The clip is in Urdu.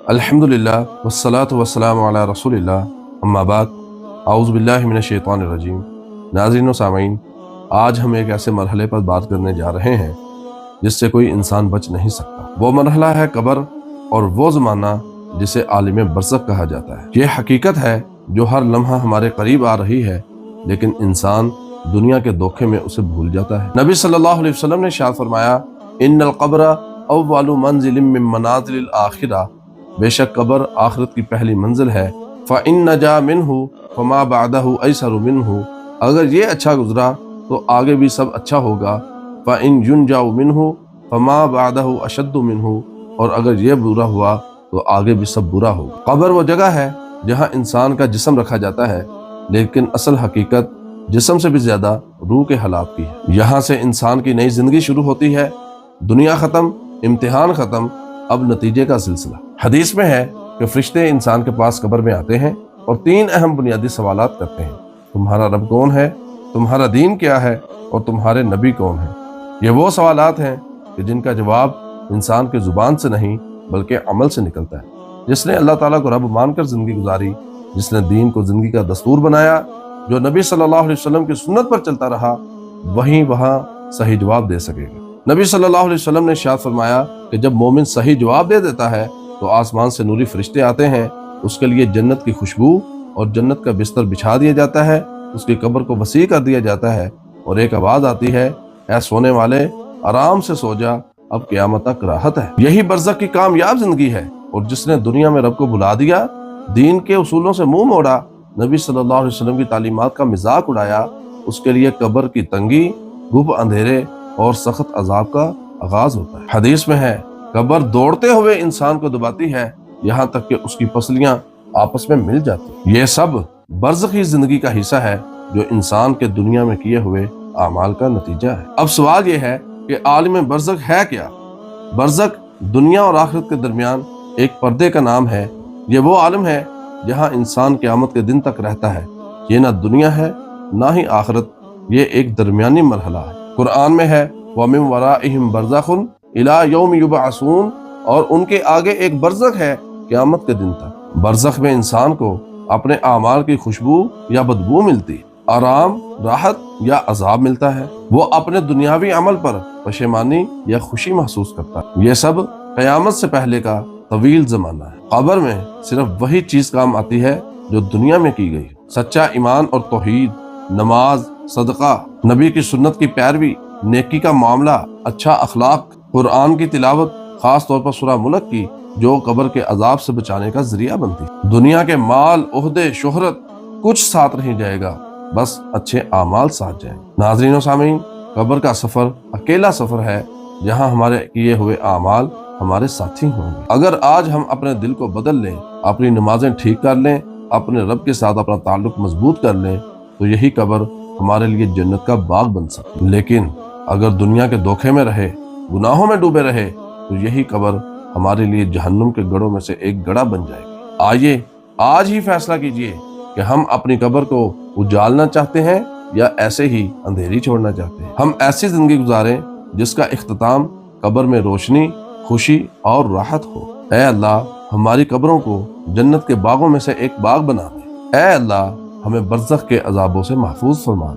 الحمدللہ والصلاۃ والسلام علی رسول اللہ اما بعد اعوذ باللہ من الشیطان الرجیم۔ ناظرین و سامعین، آج ہم ایک ایسے مرحلے پر بات کرنے جا رہے ہیں جس سے کوئی انسان بچ نہیں سکتا۔ وہ مرحلہ ہے قبر اور وہ زمانہ جسے عالم برزخ کہا جاتا ہے۔ یہ حقیقت ہے جو ہر لمحہ ہمارے قریب آ رہی ہے، لیکن انسان دنیا کے دھوکے میں اسے بھول جاتا ہے۔ نبی صلی اللہ علیہ وسلم نے ارشاد فرمایا، ان القبر اول منزل من منازل الآخرہ، بے شک قبر آخرت کی پہلی منزل ہے۔ فَإِن نَجَا مِنْهُ فَمَا بَعْدَهُ أَيْسَرُ مِنْهُ، اگر یہ اچھا گزرا تو آگے بھی سب اچھا ہوگا۔ فَإِن يُنْجَوْ مِنْهُ فَمَا بَعْدَهُ أَشَدُّ مِنْهُ، اور اگر یہ برا ہوا تو آگے بھی سب برا ہوگا۔ قبر وہ جگہ ہے جہاں انسان کا جسم رکھا جاتا ہے، لیکن اصل حقیقت جسم سے بھی زیادہ روح کے حالات کی ہے۔ یہاں سے انسان کی نئی زندگی شروع ہوتی ہے۔ دنیا ختم، امتحان ختم، اب نتیجے کا سلسلہ۔ حدیث میں ہے کہ فرشتے انسان کے پاس قبر میں آتے ہیں اور 3 اہم بنیادی سوالات کرتے ہیں: تمہارا رب کون ہے، تمہارا دین کیا ہے، اور تمہارے نبی کون ہیں۔ یہ وہ سوالات ہیں کہ جن کا جواب انسان کے زبان سے نہیں بلکہ عمل سے نکلتا ہے۔ جس نے اللہ تعالیٰ کو رب مان کر زندگی گزاری، جس نے دین کو زندگی کا دستور بنایا، جو نبی صلی اللہ علیہ وسلم کی سنت پر چلتا رہا، وہیں وہاں صحیح جواب دے سکے گا۔ نبی صلی اللہ علیہ وسلم نے ارشاد فرمایا کہ جب مومن صحیح جواب دے دیتا ہے تو آسمان سے نوری فرشتے آتے ہیں، اس کے لیے جنت کی خوشبو اور جنت کا بستر بچھا دیا جاتا ہے، اس کی قبر کو وسیع کر دیا جاتا ہے، اور ایک آواز آتی ہے، اے سونے والے، آرام سے سو جا، اب قیامت تک راحت ہے۔ یہی برزخ کی کامیاب زندگی ہے، اور جس نے دنیا میں رب کو بھلا دیا، دین کے اصولوں سے منہ موڑا، نبی صلی اللہ علیہ وسلم کی تعلیمات کا مذاق اڑایا، اس کے لیے قبر کی تنگی، گھپ اندھیرے اور سخت عذاب کا آغاز ہوتا ہے۔ حدیث میں ہے، قبر دوڑتے ہوئے انسان کو دباتی ہے یہاں تک کہ اس کی پسلیاں آپس میں مل جاتی۔ یہ سب برزخی زندگی کا حصہ ہے جو انسان کے دنیا میں کیے ہوئے اعمال کا نتیجہ ہے۔ اب سوال یہ ہے کہ عالم برزخ ہے کیا؟ برزخ دنیا اور آخرت کے درمیان ایک پردے کا نام ہے۔ یہ وہ عالم ہے جہاں انسان قیامت کے دن تک رہتا ہے۔ یہ نہ دنیا ہے نہ ہی آخرت، یہ ایک درمیانی مرحلہ ہے۔ قرآن میں ہے، وَمِن وَرَائِهِمْ بَرْزَخٌ إِلَىٰ يَوْمِ يُبْعَثُونَ، اور ان کے آگے ایک برزخ ہے قیامت کے دن تک۔ برزخ میں انسان کو اپنے اعمال کی خوشبو یا بدبو ملتی، آرام، راحت یا عذاب ملتا ہے۔ وہ اپنے دنیاوی عمل پر پشیمانی یا خوشی محسوس کرتا ہے۔ یہ سب قیامت سے پہلے کا طویل زمانہ ہے۔ قبر میں صرف وہی چیز کام آتی ہے جو دنیا میں کی گئی: سچا ایمان اور توحید، نماز، صدقہ، نبی کی سنت کی پیروی، نیکی کا معاملہ، اچھا اخلاق، قرآن کی تلاوت، خاص طور پر سورہ ملک کی، جو قبر کے عذاب سے بچانے کا ذریعہ بنتی۔ دنیا کے مال، عہدے، شہرت کچھ ساتھ نہیں جائے گا، بس اچھے اعمال ساتھ جائیں۔ ناظرین و سامعین، قبر کا سفر اکیلا سفر ہے جہاں ہمارے کیے ہوئے اعمال ہمارے ساتھی ہوں گے۔ اگر آج ہم اپنے دل کو بدل لیں، اپنی نمازیں ٹھیک کر لیں، اپنے رب کے ساتھ اپنا تعلق مضبوط کر لیں، تو یہی قبر ہمارے لیے جنت کا باغ بن سکتی۔ لیکن اگر دنیا کے دھوکے میں رہے، گناہوں میں ڈوبے رہے، تو یہی قبر ہمارے لیے جہنم کے گڑھوں میں سے ایک گڑھا بن جائے گی۔ آئیے آج ہی فیصلہ کیجئے کہ ہم اپنی قبر کو اجالنا چاہتے ہیں یا ایسے ہی اندھیری چھوڑنا چاہتے ہیں۔ ہم ایسی زندگی گزاریں جس کا اختتام قبر میں روشنی، خوشی اور راحت ہو۔ اے اللہ، ہماری قبروں کو جنت کے باغوں میں سے ایک باغ بنا دے۔ اے اللہ، ہمیں برزخ کے عذابوں سے محفوظ فرما دے۔